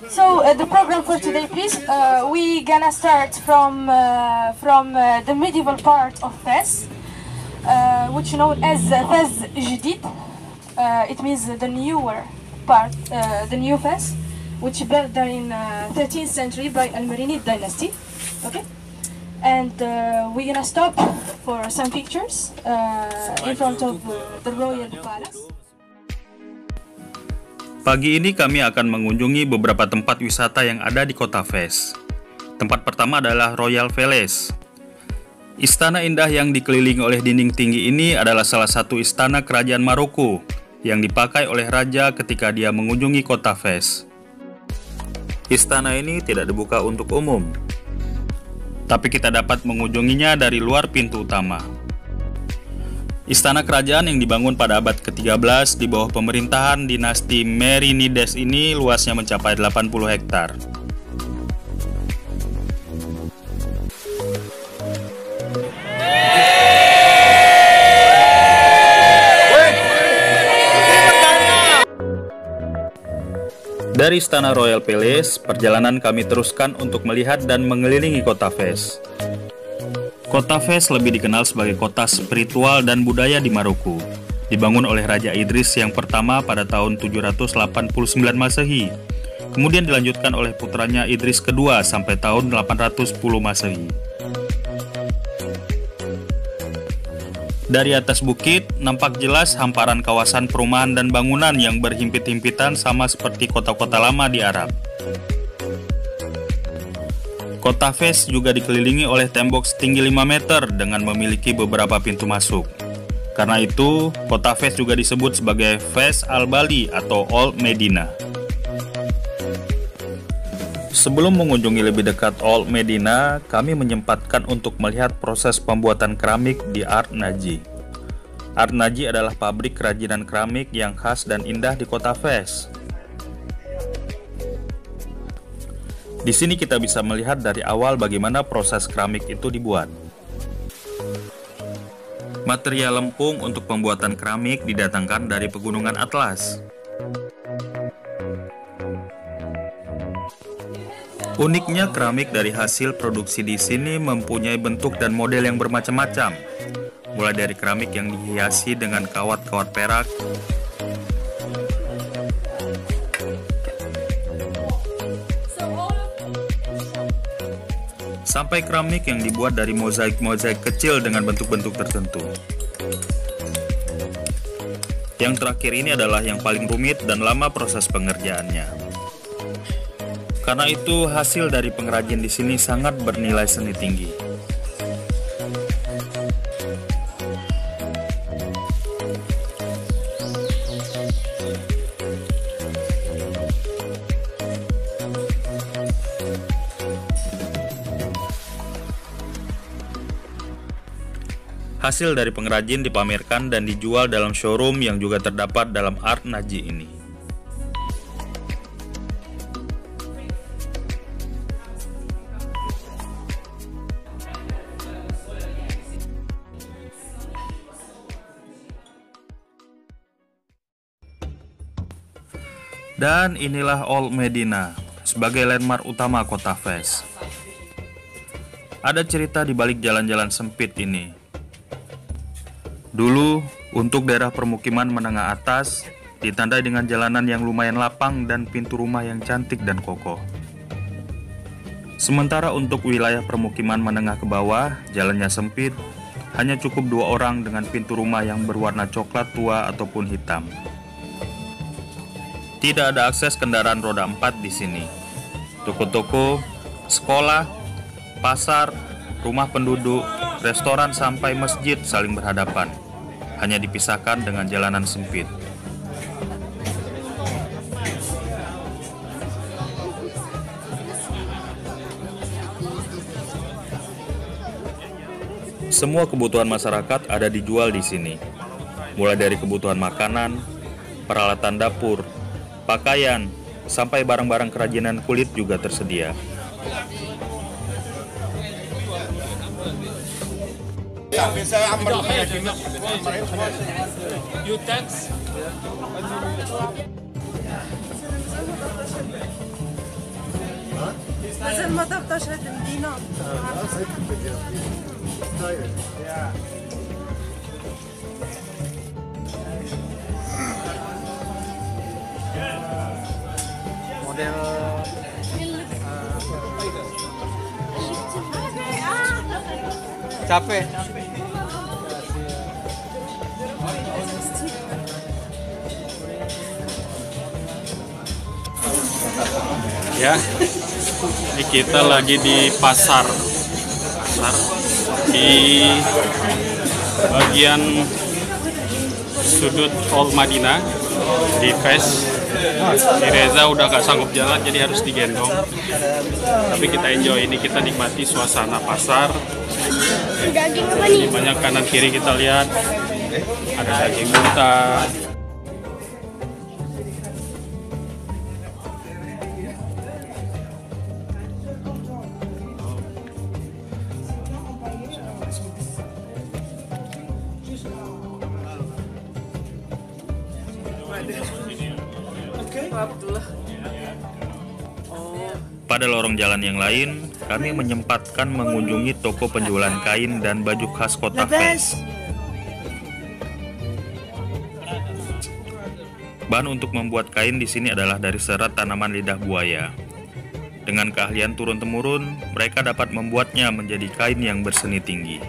So the program for today, please. We gonna start from the medieval part of Fez, which known as Fez Jadid. It means the newer part, the new Fez, which built there in 13th century by Al-Marinid dynasty. Okay, and we're gonna stop for some pictures in front of the royal palace. Pagi ini kami akan mengunjungi beberapa tempat wisata yang ada di kota Fez. Tempat pertama adalah Royal Palace. Istana indah yang dikelilingi oleh dinding tinggi ini adalah salah satu istana kerajaan Maroko yang dipakai oleh raja ketika dia mengunjungi kota Fez. Istana ini tidak dibuka untuk umum, tapi kita dapat mengunjunginya dari luar pintu utama. Istana kerajaan yang dibangun pada abad ke-13 di bawah pemerintahan dinasti Merinides ini luasnya mencapai 80 hektar. Dari Istana Royal Palace, perjalanan kami teruskan untuk melihat dan mengelilingi kota Fez. Kota Fez lebih dikenal sebagai kota spiritual dan budaya di Maroko. Dibangun oleh Raja Idris yang pertama pada tahun 789 Masehi. Kemudian dilanjutkan oleh putranya Idris kedua sampai tahun 810 Masehi. Dari atas bukit, nampak jelas hamparan kawasan perumahan dan bangunan yang berhimpit-himpitan sama seperti kota-kota lama di Arab. Kota Fez juga dikelilingi oleh tembok setinggi 5 meter dengan memiliki beberapa pintu masuk. Karena itu, kota Fez juga disebut sebagai Fez Al-Bali atau Old Medina. Sebelum mengunjungi lebih dekat Old Medina, kami menyempatkan untuk melihat proses pembuatan keramik di Art Naji. Art Naji adalah pabrik kerajinan keramik yang khas dan indah di kota Fez. Di sini kita bisa melihat dari awal bagaimana proses keramik itu dibuat. Material lempung untuk pembuatan keramik didatangkan dari pegunungan Atlas. Uniknya keramik dari hasil produksi di sini mempunyai bentuk dan model yang bermacam-macam. Mulai dari keramik yang dihiasi dengan kawat-kawat perak, sampai keramik yang dibuat dari mozaik-mozaik kecil dengan bentuk-bentuk tertentu. Yang terakhir ini adalah yang paling rumit dan lama proses pengerjaannya. Karena itu, hasil dari pengrajin di sini sangat bernilai seni tinggi. Hasil dari pengrajin dipamerkan dan dijual dalam showroom yang juga terdapat dalam Art Naji ini. Dan inilah Old Medina sebagai landmark utama kota Fez. Ada cerita di balik jalan-jalan sempit ini. Dulu, untuk daerah permukiman menengah atas, ditandai dengan jalanan yang lumayan lapang dan pintu rumah yang cantik dan kokoh. Sementara untuk wilayah permukiman menengah ke bawah, jalannya sempit, hanya cukup 2 orang dengan pintu rumah yang berwarna coklat tua ataupun hitam. Tidak ada akses kendaraan roda 4 di sini. Toko-toko, sekolah, pasar, rumah penduduk, restoran sampai masjid saling berhadapan. Hanya dipisahkan dengan jalanan sempit. Semua kebutuhan masyarakat ada dijual di sini. Mulai dari kebutuhan makanan, peralatan dapur, pakaian, sampai barang-barang kerajinan kulit juga tersedia. بس ما تبطش هاد المدينة. Model capek. Ya, ini kita lagi di pasar di bagian sudut Old Madinah di Fes. Si Reza udah gak sanggup jalan jadi harus digendong. Tapi kita enjoy, ini kita nikmati suasana pasar. Di banyak kanan kiri kita lihat ada daging mentah. Pada lorong jalan yang lain, kami menyempatkan mengunjungi toko penjualan kain dan baju khas kota Fes. Bahan untuk membuat kain di sini adalah dari serat tanaman lidah buaya. Dengan keahlian turun-temurun, mereka dapat membuatnya menjadi kain yang berseni tinggi.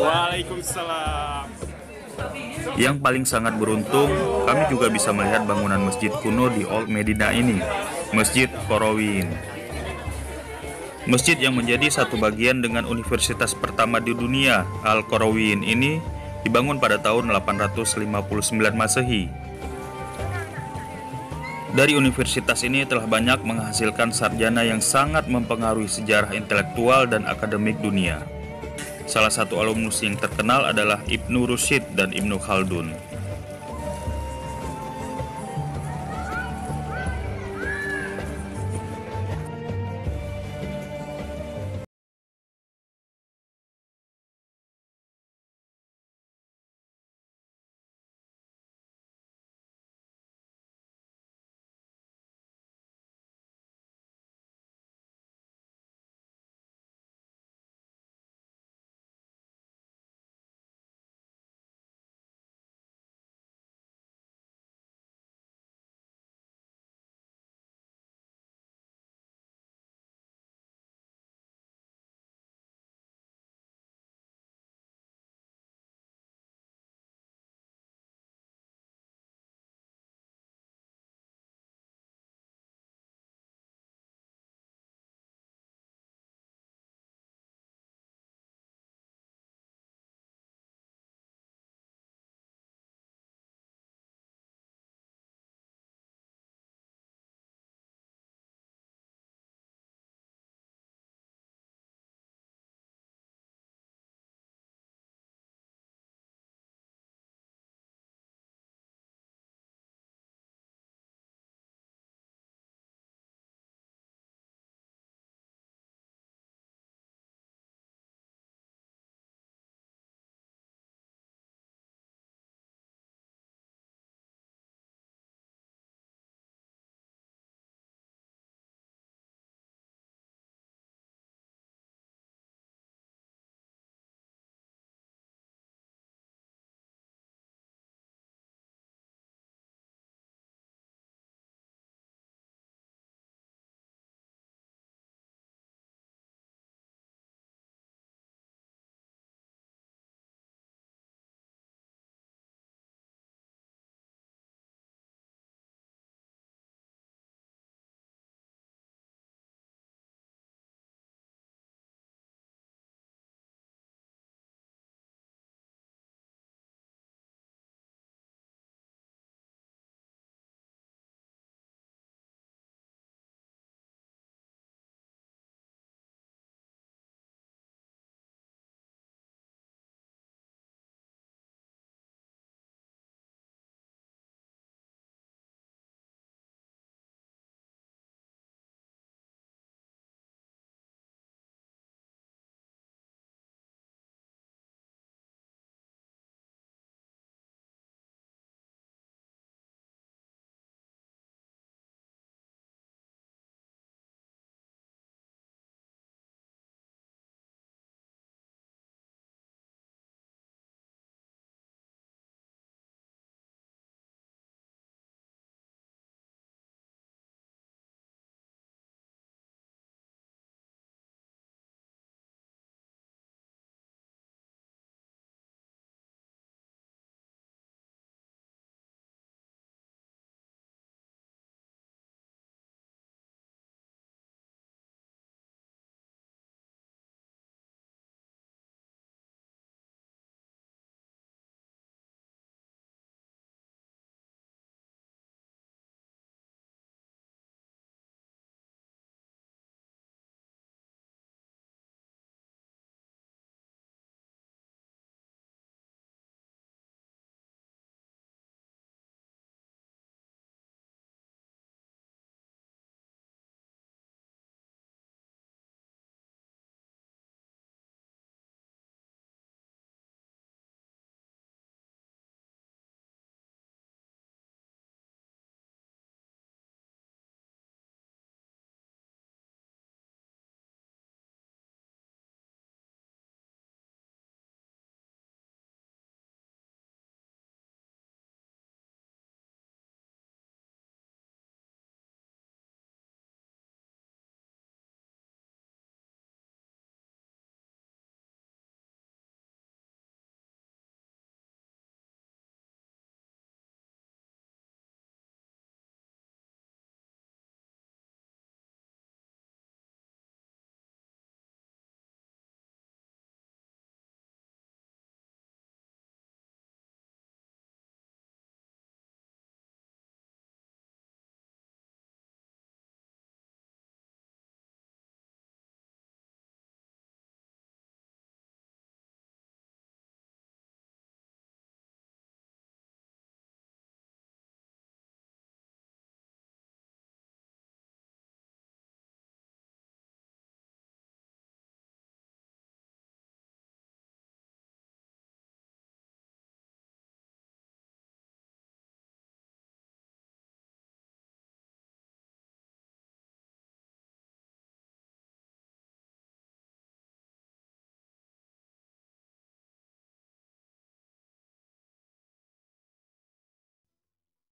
Waalaikumsalam. Yang paling sangat beruntung, kami juga bisa melihat bangunan masjid kuno di Old Medina ini, Masjid Qarawiyyin. Masjid yang menjadi satu bagian dengan universitas pertama di dunia, Al-Qarawiyyin ini dibangun pada tahun 859 Masehi. Dari universitas ini telah banyak menghasilkan sarjana yang sangat mempengaruhi sejarah intelektual dan akademik dunia. Salah satu alumnus yang terkenal adalah Ibnu Rushd dan Ibnu Khaldun.